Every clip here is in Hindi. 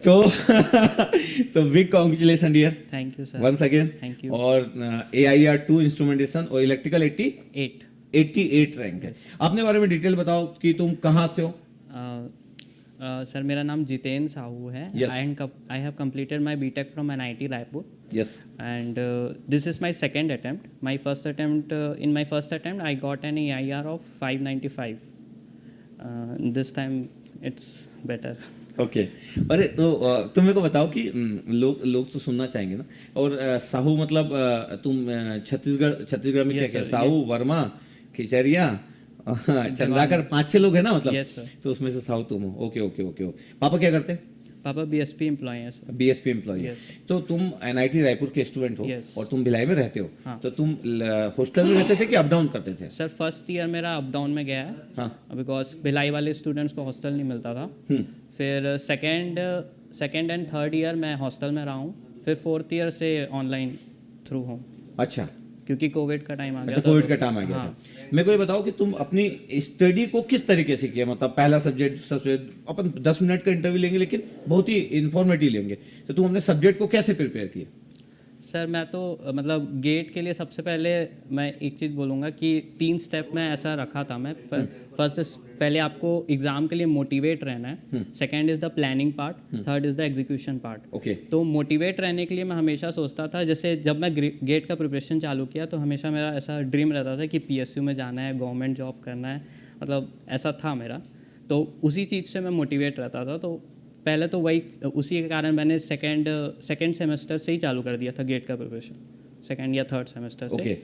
तो तो big congratulation dear thank you sir. Once again. Thank you. और AIR 2 इंस्ट्रूमेंटेशन और इलेक्ट्रिकल 8। 88 रैंक है। अपने बारे में डिटेल बताओ कि तुम कहाँ से हो। सर मेरा नाम जितेंद्र साहू है। Yes. I have completed my BTech from NIT Raipur yes and this is my second attempt. My first attempt, in my first attempt I got an AIR of 595. This time it's better. Okay. अरे तो तुम मेरे को बताओ कि लोग तो सुनना चाहेंगे ना। और साहू मतलब तुम छत्तीसगढ़ में क्या Yes, क्या sir. साहू वर्मा खिचरिया चंद्राकर 5-6 लोग हैं ना मतलब। Yes, sir. तो उसमें से साहू तुम हो। Okay okay okay. पापा क्या करते हैं। पापा BSP एम्प्लॉय हैं सर। BSP employ. Yes, sir. तो तुम NIT रायपुर के स्टूडेंट हो। Yes. और तुम भिलाई में रहते हो। हाँ। तो तुम हॉस्टल में रहते थे कि अप डाउन करते थे। सर फर्स्ट ईयर मेरा अप डाउन में गया है हाँ। बिकॉज भिलाई वाले स्टूडेंट्स को हॉस्टल नहीं मिलता था। फिर सेकेंड एंड थर्ड ईयर मैं हॉस्टल में रहा हूँ। फिर फोर्थ ईयर से ऑनलाइन थ्रू हूँ अच्छा क्योंकि कोविड का टाइम आ गया अच्छा। था। कोविड का टाइम आ गया हाँ। था। मेरे को ये बताओ कि तुम अपनी स्टडी को किस तरीके से किया। मतलब पहला सब्जेक्ट सबसे अपन 10 मिनट का इंटरव्यू लेंगे लेकिन बहुत ही इंफॉर्मेटिव लेंगे। तो तुम अपने सब्जेक्ट को कैसे प्रिपेयर किए। सर मैं तो मतलब गेट के लिए सबसे पहले मैं एक चीज़ बोलूँगा कि 3 स्टेप में ऐसा रखा था मैं। फर्स्ट पहले आपको एग्ज़ाम के लिए मोटिवेट रहना है। Second is the planning part. Third is the execution part. Okay. तो मोटिवेट रहने के लिए मैं हमेशा सोचता था, जैसे जब मैं गेट का प्रिपरेशन चालू किया तो हमेशा मेरा ऐसा ड्रीम रहता था कि PSU में जाना है, गवर्नमेंट जॉब करना है, मतलब ऐसा था मेरा। तो उसी चीज़ से मैं मोटिवेट रहता था। तो पहले तो वही उसी के कारण मैंने सेकंड सेमेस्टर से ही चालू कर दिया था गेट का प्रिपरेशन, सेकंड या थर्ड सेमेस्टर से। ओके।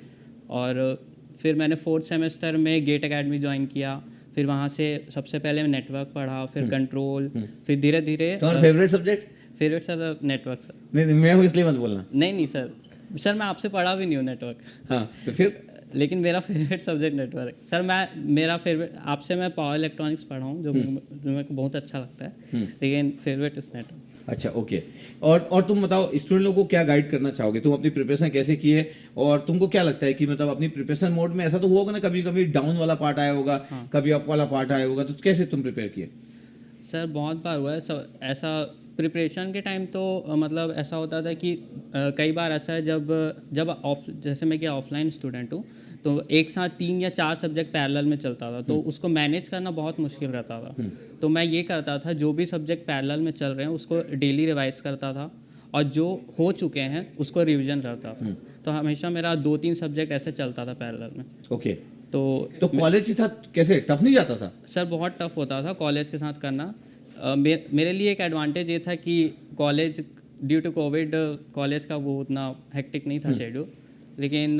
और फिर मैंने फोर्थ सेमेस्टर में गेट एकेडमी ज्वाइन किया। फिर वहाँ से सबसे पहले मैं नेटवर्क पढ़ा, फिर कंट्रोल, फिर धीरे धीरे तुम्हारा favourite subject. Favourite sir network sir. नहीं मैं हूँ इसलिए मत बोलना। नहीं सर मैं आपसे पढ़ा भी नहीं हूँ नेटवर्क। हाँ तो फिर लेकिन मेरा फेवरेट सब्जेक्ट नेटवर्क सर। मेरा फेवरेट आपसे मैं पावर इलेक्ट्रॉनिक्स पढ़ा हूँ जो मेरे को बहुत अच्छा लगता है, लेकिन फेवरेट इज नेटवर्क। अच्छा ओके। और तुम बताओ स्टूडेंट लोगों को क्या गाइड करना चाहोगे। तुम अपनी प्रिपरेशन कैसे किए और तुमको क्या लगता है कि मतलब अपनी प्रिपरेशन मोड में ऐसा तो हुआ होगा ना, कभी कभी डाउन वाला पार्ट आया होगा, कभी अप वाला पार्ट आया होगा, तो कैसे तुम प्रिपेयर किए। सर बहुत बार हुआ है ऐसा प्रिपरेशन के टाइम। तो मतलब ऐसा होता था कि कई बार ऐसा है जब जैसे मैं क्या ऑफलाइन स्टूडेंट हूँ तो एक साथ 3 या 4 सब्जेक्ट पैरेलल में चलता था, तो उसको मैनेज करना बहुत मुश्किल रहता था। तो मैं ये करता था, जो भी सब्जेक्ट पैरेलल में चल रहे हैं उसको डेली रिवाइज करता था और जो हो चुके हैं उसको रिवीजन करता था। तो हमेशा मेरा 2-3 सब्जेक्ट ऐसे चलता था पैरेलल में। ओके। तो कॉलेज के साथ कैसे टफ नहीं जाता था। सर बहुत टफ होता था कॉलेज के साथ करना। मेरे लिए एक एडवांटेज ये था कि college due to Covid college का वो उतना हेक्टिक नहीं था शेड्यूल, लेकिन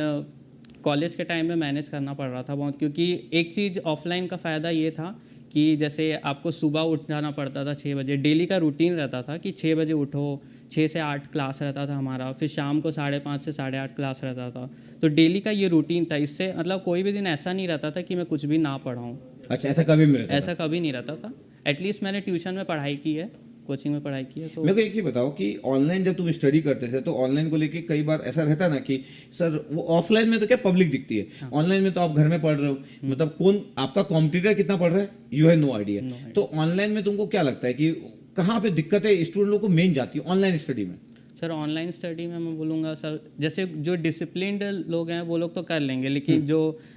कॉलेज के टाइम में मैनेज करना पड़ रहा था बहुत। क्योंकि एक चीज़ ऑफलाइन का फ़ायदा ये था कि जैसे आपको सुबह उठ जाना पड़ता था 6 बजे, डेली का रूटीन रहता था कि 6 बजे उठो, 6 से 8 क्लास रहता था हमारा, फिर शाम को 5:30 से 8:30 क्लास रहता था। तो डेली का ये रूटीन था, इससे मतलब कोई भी दिन ऐसा नहीं रहता था कि मैं कुछ भी ना पढ़ाऊँ। अच्छा ऐसा कभी नहीं रहता ऐसा कभी नहीं रहता था। एटलीस्ट मैंने ट्यूशन में पढ़ाई की है, कोचिंग में पढ़ाई की है। तो मेरे को एक चीज बताओ कि ऑनलाइन जब तुम स्टडी करते थे तो ऑनलाइन को लेके कई बार ऐसा रहता है ना कि सर वो ऑफलाइन में तो क्या पब्लिक दिखती है, ऑनलाइन में तो आप घर में पढ़ रहे हो, मतलब कौन आपका कॉम्पिटिटर कितना पढ़ रहा है यू हैव नो आइडिया। तो ऑनलाइन में तुमको क्या लगता है कि कहाँ पे दिक्कतें स्टूडेंट लोग को मेन जाती है ऑनलाइन स्टडी में। सर ऑनलाइन स्टडी में मैं बोलूँगा सर, जैसे जो डिसिप्लिन्ड लोग हैं वो लोग तो कर लेंगे, लेकिन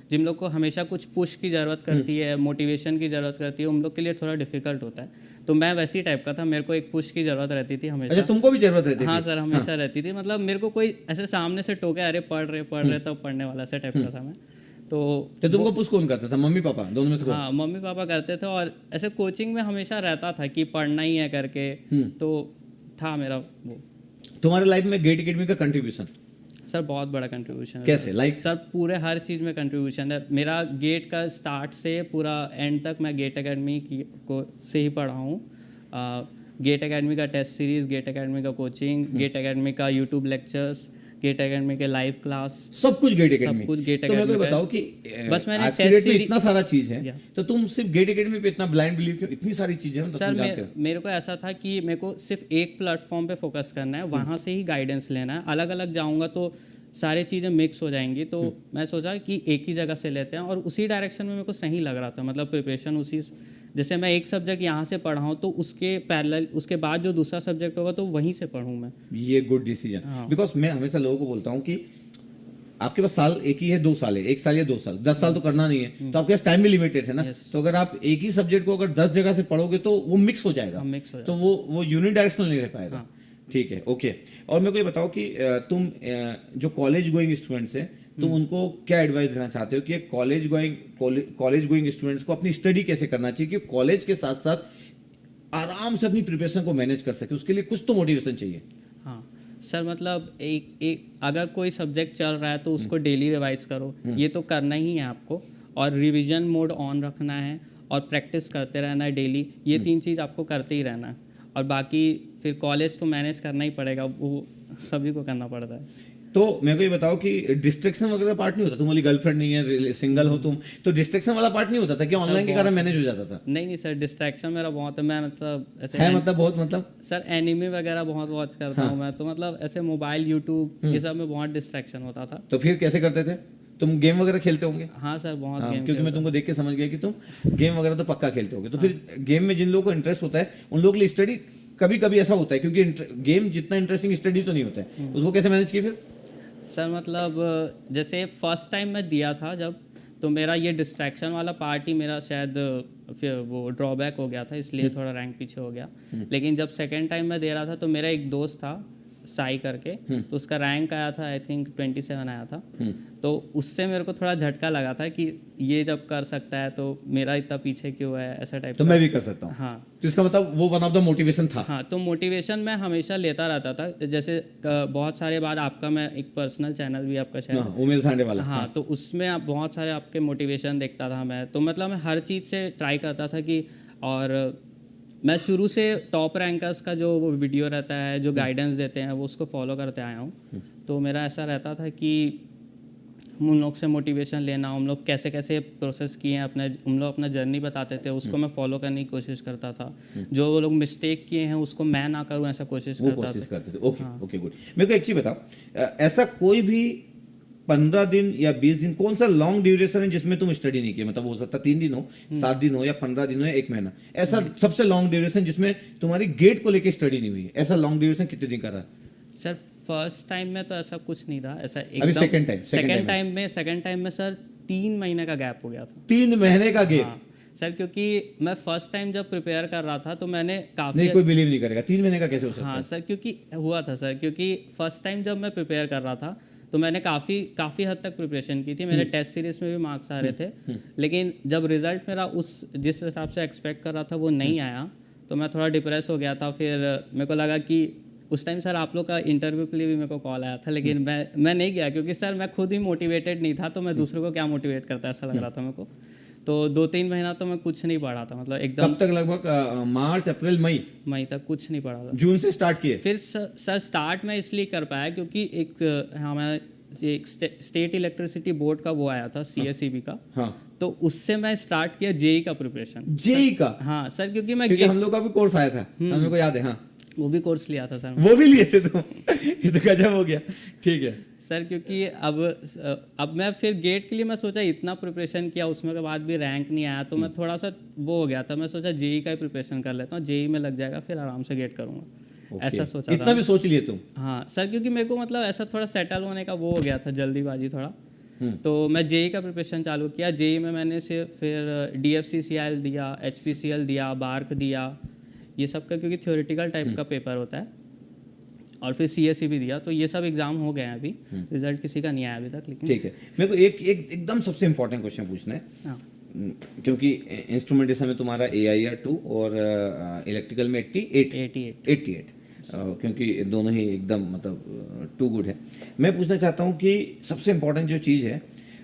जिन लोग को हमेशा कुछ पुश की ज़रूरत करती है, मोटिवेशन की ज़रूरत करती है, उन लोग के लिए थोड़ा डिफिकल्ट होता है। तो मैं वैसी टाइप का था, मेरे को एक पुश की ज़रूरत रहती थी हमेशा। अच्छा तुमको भी जरूरत रहती हाँ थी। सर हमेशा रहती थी। मतलब मेरे को कोई ऐसे सामने से टोके अरे पढ़ रहे तो पढ़ने वाला ऐसा टाइप का था मैं। तो तुमको पुश कौन करता था, मम्मी पापा दोनों में से कौन? हाँ मम्मी पापा करते थे, और ऐसे कोचिंग में हमेशा रहता था कि पढ़ना ही है करके, तो था मेरा वो। तुम्हारे लाइफ में गेट एकेडमी का कंट्रीब्यूशन सर बहुत बड़ा कंट्रीब्यूशन है। कैसे लाइक सर पूरे हर चीज़ में कंट्रीब्यूशन है मेरा। गेट का स्टार्ट से पूरा एंड तक मैं गेट एकेडमी को से ही पढ़ा हूँ। गेट एकेडमी का टेस्ट सीरीज, गेट एकेडमी का कोचिंग, गेट एकेडमी का यूट्यूब लेक्चर्स, गेट एकेडमी के लाइव क्लास, सब कुछ गेट एकेडमी। सब कुछ गेट तो मेरे को एकेडमी बताओ कि बस मैंने आज के टेस्ट डेट में सीरीज इतना सारा चीज है तो तुम सिर्फ गेट एकेडमी पे इतना ब्लाइंड बिलीव क्यों, इतनी सारी चीजें हैं, मतलब सर तुम जानते हो। मेरे को ऐसा था कि मेरे को सिर्फ एक प्लेटफॉर्म पे फोकस करना है, वहाँ से ही गाइडेंस लेना है। अलग अलग जाऊँगा तो सारी चीज़ें मिक्स हो जाएंगी। तो मैं सोचा कि एक ही जगह से लेते हैं, और उसी डायरेक्शन में मेरे को सही लग रहा था। मतलब प्रिपरेशन उसी जैसे मैं एक सब्जेक्ट यहाँ से पढ़ा हूँ तो उसके पैरेलल उसके बाद जो दूसरा सब्जेक्ट होगा तो वहीं से पढ़ूँ मैं। ये गुड डिसीजन, हाँ। बिकॉज मैं हमेशा लोगों को बोलता हूँ कि आपके पास साल एक ही है, 2 साल है, 1 साल या 2 साल, 10 साल तो करना नहीं है, तो आपके पास टाइम भी लिमिटेड है ना। तो अगर आप एक ही सब्जेक्ट को अगर 10 जगह से पढ़ोगे तो वो मिक्स हो जाएगा, मिक्स हो तो वो यूनिडायरेक्शनल नहीं रह पाएगा। ठीक है, ओके। और मेरे को ये बताओ कि तुम जो कॉलेज गोइंग स्टूडेंट्स हैं, तुम उनको क्या एडवाइस देना चाहते हो कि कॉलेज गोइंग स्टूडेंट्स को अपनी स्टडी कैसे करना चाहिए कि कॉलेज के साथ साथ आराम से अपनी प्रिपरेशन को मैनेज कर सके, उसके लिए कुछ तो मोटिवेशन चाहिए। हाँ सर, मतलब एक अगर कोई सब्जेक्ट चल रहा है तो उसको डेली रिवाइज करो, ये तो करना ही है आपको, और रिवीजन मोड ऑन रखना है और प्रैक्टिस करते रहना है डेली, ये 3 चीज़ आपको करते ही रहना है। और बाकी फिर कॉलेज तो मैनेज करना ही पड़ेगा, वो सभी को करना पड़ता है। तो मेरे को ये बताओ कि डिस्ट्रैक्शन वगैरह पार्ट नहीं होता? तुम्हारी गर्लफ्रेंड नहीं है, सिंगल हो तुम, तो डिस्ट्रैक्शन वाला पार्ट नहीं होता था कि ऑनलाइन के कारण मैनेज हो जाता था? नहीं सर, डिस्ट्रैक्शन मेरा बहुत है। मैं मतलब ऐसे है मतलब बहुत मतलब सर एनिमे वगैरह बहुत वॉच करता हूँ मैं, तो मतलब ऐसे मोबाइल यूट्यूब ये सब में बहुत डिस्ट्रैक्शन होता था। तो फिर कैसे करते थे? तुम गेम वगैरह खेलते होंगे? हाँ सर, बहुत हाँ, गेम क्योंकि मैं तुमको देख के समझ गया कि तुम गेम वगैरह तो पक्का खेलते होगे। तो फिर गेम में जिन लोगों को इंटरेस्ट होता है उन लोगों के लिए स्टडी कभी कभी ऐसा होता है, क्योंकि गेम जितना इंटरेस्टिंग स्टडी तो नहीं होता है, उसको कैसे मैनेज किया फिर? सर मतलब जैसे फर्स्ट टाइम मैं दिया था जब, तो मेरा ये डिस्ट्रैक्शन वाला पार्ट ही मेरा शायद फिर वो ड्रॉबैक हो गया था, इसलिए थोड़ा रैंक पीछे हो गया। लेकिन जब सेकेंड टाइम मैं दे रहा था तो मेरा एक दोस्त था साई करके, तो उसका रैंक आया था आई थिंक 27 आया था। तो उससे मेरे को थोड़ा झटका लगा था कि ये जब कर सकता है तो मेरा इतना पीछे क्यों है, ऐसा टाइप। तो मैं भी कर सकता हूँ। हाँ, तो इसका मतलब वो वन ऑफ द मोटिवेशन था। हाँ, तो मोटिवेशन मैं हमेशा लेता रहता था। जैसे बहुत सारे बार आपका मैं एक पर्सनल चैनल भी आपका शायद, उमेश सांडे वाला। हाँ, तो उसमें आप बहुत सारे आपके मोटिवेशन देखता था मैं, तो मतलब मैं हर चीज़ से ट्राई करता था कि, और मैं शुरू से टॉप रैंकर्स का जो वो वीडियो रहता है जो गाइडेंस देते हैं वो उसको फॉलो करते आया हूँ। तो मेरा ऐसा रहता था कि उन लोग से मोटिवेशन लेना, उन लोग कैसे कैसे प्रोसेस किए हैं अपने, उन लोग अपना जर्नी बताते थे, उसको मैं फॉलो करने की कोशिश करता था। जो वो लोग मिस्टेक किए हैं उसको मैं ना करूँ, ऐसा कोशिश करते थे। Okay okay, good. मेरे को एक चीज बताओ, ऐसा कोई भी 15 दिन या 20 दिन कौन सा लॉन्ग ड्यूरेशन है जिसमें तुम स्टडी नहीं किया? मतलब हो सकता 3 दिन हो, 7 दिन हो, या 15 दिन हो, या 1 महीना, ऐसा सबसे लॉन्ग ड्यूरेशन जिसमें तुम्हारी गेट को लेके स्टडी नहीं हुई है, ऐसा लॉन्ग ड्यूरेशन कितने दिन का रहा? सर फर्स्ट टाइम में तो ऐसा कुछ नहीं था, ऐसा अभी सेकंड टाइम में सर 3 महीने का गैप हो गया था। 3 महीने का गैप? हाँ सर, क्योंकि मैं फर्स्ट टाइम जब प्रिपेयर कर रहा था तो मैंने काफ़ी, नहीं, कोई बिलीव नहीं करेगा 3 महीने का कैसे हो सकता है? हाँ सर, क्योंकि हुआ था सर, क्योंकि फर्स्ट टाइम जब मैं प्रिपेयर कर रहा था तो मैंने काफ़ी हद तक प्रिपरेशन की थी, मेरे टेस्ट सीरीज में भी मार्क्स आ रहे थे, लेकिन जब रिजल्ट मेरा जिस हिसाब से एक्सपेक्ट कर रहा था वो नहीं आया तो मैं थोड़ा डिप्रेस हो गया था। फिर मेरे को लगा कि उस टाइम सर आप लोग का इंटरव्यू के लिए भी मेरे को कॉल आया था, लेकिन मैं नहीं गया क्योंकि सर मैं खुद ही मोटिवेटेड नहीं था, तो मैं दूसरों को क्या मोटिवेट करता ऐसा लग रहा था मेरे को। तो 2-3 महीना तो मैं कुछ नहीं पढ़ा था, मतलब एकदम। कब तक? लगभग मार्च, अप्रैल, मई तक कुछ नहीं पढ़ा था। जून से स्टार्ट किए? फिर सर स्टार्ट मैं इसलिए कर पाया क्योंकि हमारा एक स्टेट इलेक्ट्रिसिटी बोर्ड का वो आया था CSEB का। हाँ, तो उससे मैं स्टार्ट किया जेई का प्रिपरेशन। जेई का? हाँ सर, क्योंकि हम लोग का भी कोर्स आया था, हमें को याद है। हाँ, वो भी कोर्स लिया था सर। वो भी लिए थे तुम? ये तो गजब हो गया। ठीक है सर, क्योंकि अब मैं फिर गेट के लिए मैं सोचा इतना प्रिपरेशन किया, उसमें के बाद भी रैंक नहीं आया, तो मैं थोड़ा सा वो हो गया था। मैं सोचा जेई का ही प्रिपरेशन कर लेता हूँ, जेई में लग जाएगा फिर आराम से गेट करूँगा। ऐसा सोचा था। इतना भी सोच लिए तुम? हाँ सर, क्योंकि मेरे को मतलब ऐसा थोड़ा सेटल होने का वो हो गया था, जल्दीबाजी थोड़ा। तो मैं जेई का प्रिपरेशन चालू किया। जेई में मैंने फिर DFCCIL दिया, HPCL दिया, बार्क दिया, ये सब का, क्योंकि थ्योरेटिकल टाइप का पेपर होता है, और फिर CSEB दिया। तो ये सब एग्जाम हो गए हैं अभी, रिजल्ट किसी का नहीं आया अभी तक। लेकिन ठीक है, मेरे को एक एकदम सबसे इंपॉर्टेंट क्वेश्चन पूछना है। हाँ, क्योंकि इंस्ट्रूमेंटेशन में तुम्हारा AIR 2 और इलेक्ट्रिकल में 88, क्योंकि दोनों ही एकदम मतलब टू गुड है। मैं पूछना चाहता हूँ कि सबसे इम्पोर्टेंट जो चीज़ है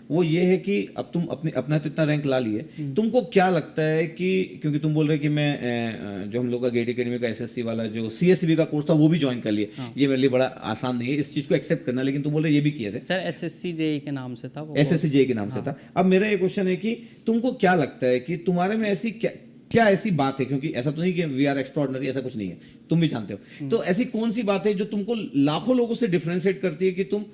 वो ये है कि अब तुम अपना तो इतना रैंक ला लिए, तुमको क्या लगता है कि, क्योंकि तुम बोल रहे कि मैं जो हम लोग का गेट एकेडमी का SSC वाला जो CSEB का कोर्स था वो भी ज्वाइन कर लिए। ये मेरे लिए बड़ा आसान नहीं है इस चीज़ को एक्सेप्ट करना, लेकिन तुम बोल रहे ये भी किए थे। सर SSC JEE के नाम से था वो। SSC JEE के नाम से था। अब मेरा ये क्वेश्चन है कि तुमको क्या लगता है कि तुम्हारे में ऐसी क्या ऐसी बात है, क्योंकि ऐसा तो नहीं कि वी आर एक्स्ट्राऑर्डिनरी, ऐसा कुछ नहीं है, तुम भी जानते हो, तो ऐसी कौन सी बात है जो तुमको लाखों लोगों से डिफरेंशिएट करती है कि तुम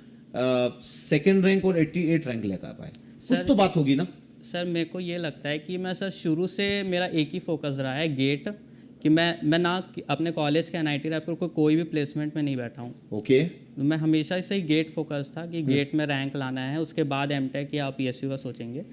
सेकंड रैंक और 88 रैंक लेकर पाए? कुछ तो बात होगी ना सर मेरे को ये लगता है कि मैं सर शुरू से मेरा एक ही फोकस रहा है गेट, कि मैं ना अपने कॉलेज के NIT रायपुर को कोई भी प्लेसमेंट में नहीं बैठा हूँ। ओके मैं हमेशा से ही गेट फोकस था कि गेट में रैंक लाना है, उसके बाद MTech या PSU का सोचेंगे।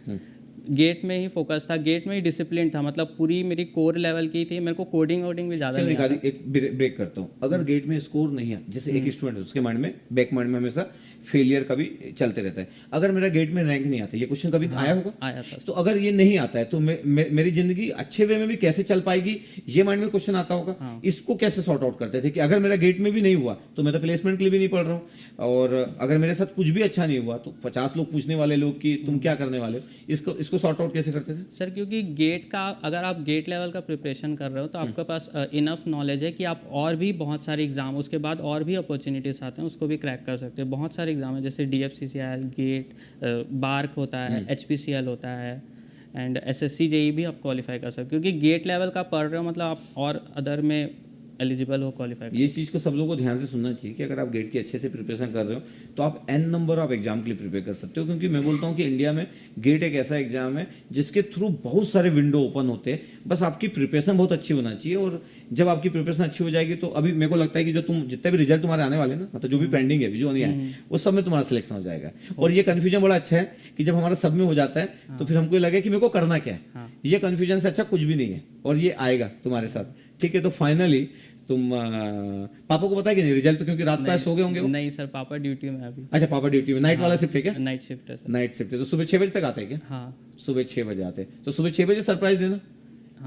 गेट में ही फोकस था, गेट में ही डिसिप्लिन था, मतलब पूरी मेरी कोर लेवल की थी, मेरे को कोडिंग वोडिंग भी ज़्यादा नहीं आता। एक ब्रेक करता हूँ। अगर गेट में स्कोर नहीं है, जैसे एक स्टूडेंट है उसके माइंड में, बैक माइंड में हमेशा फेलियर का भी चलते रहता है। अगर मेरा गेट में रैंक नहीं आता, ये क्वेश्चन कभी आया होगा? आया था। तो अगर ये नहीं आता है तो मेरी जिंदगी अच्छे वे में भी कैसे चल पाएगी, ये माइंड में क्वेश्चन आता होगा। इसको कैसे सॉर्ट आउट करते थे कि अगर मेरा गेट में भी नहीं हुआ तो मैं तो प्लेसमेंट के लिए भी नहीं पढ़ रहा हूँ, और अगर मेरे साथ कुछ भी अच्छा नहीं हुआ तो 50 लोग पूछने वाले लोग कि तुम क्या करने वाले हो, इसको सॉर्ट आउट कैसे करते थे? सर क्योंकि गेट का, अगर आप गेट लेवल का प्रिपरेशन कर रहे हो तो आपके पास इनफ नॉलेज है कि आप और भी बहुत सारे एग्जाम, उसके बाद और भी अपॉर्चुनिटीज आते हैं, उसको भी क्रैक कर सकते हो। बहुत सारे एग्जाम है, जैसे DFCCIL, गेट, बार्क होता है, HPCL होता है, एंड SSC JEE भी आप क्वालिफाई कर सकते हो, क्योंकि गेट लेवल का पढ़ रहे हो मतलब आप और अदर में एलिजिबल हो क्वालिफाई। ये चीज़ को सब लोगों को ध्यान से सुनना चाहिए कि अगर आप गेट की अच्छे से प्रिपरेशन कर रहे हो तो आप n नंबर ऑफ एग्जाम के लिए प्रिपेयर कर सकते हो, क्योंकि मैं बोलता हूँ कि इंडिया में गेट एक ऐसा एग्जाम है जिसके थ्रू बहुत सारे विंडो ओपन होते हैं। बस आपकी प्रिपरेशन बहुत अच्छी होना चाहिए, और जब आपकी प्रिपरेशन अच्छी हो जाएगी तो अभी मेरे को लगता है कि जो तुम जितने भी रिजल्ट तुम्हारे आने वाले ना, मतलब जो भी पेंडिंग है, जो नहीं आए, उस सब में तुम्हारा सिलेक्शन हो जाएगा। और ये कन्फ्यूजन बड़ा अच्छा है कि जब हमारा सब में हो जाता है तो फिर हमको लगे कि मेरे को करना क्या है। ये कन्फ्यूजन से अच्छा कुछ भी नहीं है, और ये आएगा तुम्हारे साथ। ठीक है, तो फाइनली तुम पापा को बताया कि नहीं रिजल्ट? तो क्योंकि रात को सो गए होंगे वो। नहीं सर, पापा ड्यूटी में अभी। अच्छा, पापा ड्यूटी में। नाइट वाला शिफ्ट है क्या? नाइट शिफ्ट है सर। नाइट शिफ्ट है, तो सुबह 6 बजे तक आते हैं क्या? हाँ, सुबह 6 बजे आते हैं, तो सुबह 6 बजे सरप्राइज देना।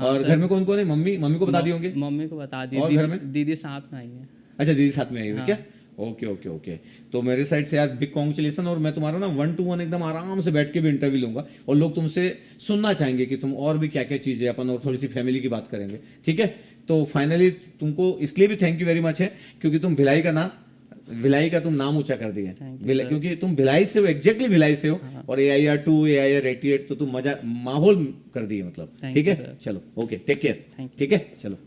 और घर में कौन कौन है? मम्मी को बता दिए होंगे? मम्मी को बता दी। और घर में दीदी साथ में आई है। अच्छा, दीदी साथ में आई हुई क्या? Okay okay okay. तो मेरे साइड से यार बिग कॉन्ग्रेचुलेसन, और मैं तुम्हारा ना 1 to 1 एकदम आराम से बैठ के भी इंटरव्यू लूंगा, और लोग तुमसे सुनना चाहेंगे कि तुम और भी क्या क्या चीजें, अपन और थोड़ी सी फैमिली की बात करेंगे। ठीक है, तो फाइनली तुमको इसलिए भी थैंक यू वेरी मच है क्योंकि तुम भिलाई का तुम नाम ऊंचा कर दिया, क्योंकि तुम भिलाई से हो, एग्जैक्टली भिलाई से हो, और AIR 2 AIR 88 तो तुम माहौल कर दिए मतलब। ठीक है, चलो ओके, टेक केयर। ठीक है, चलो।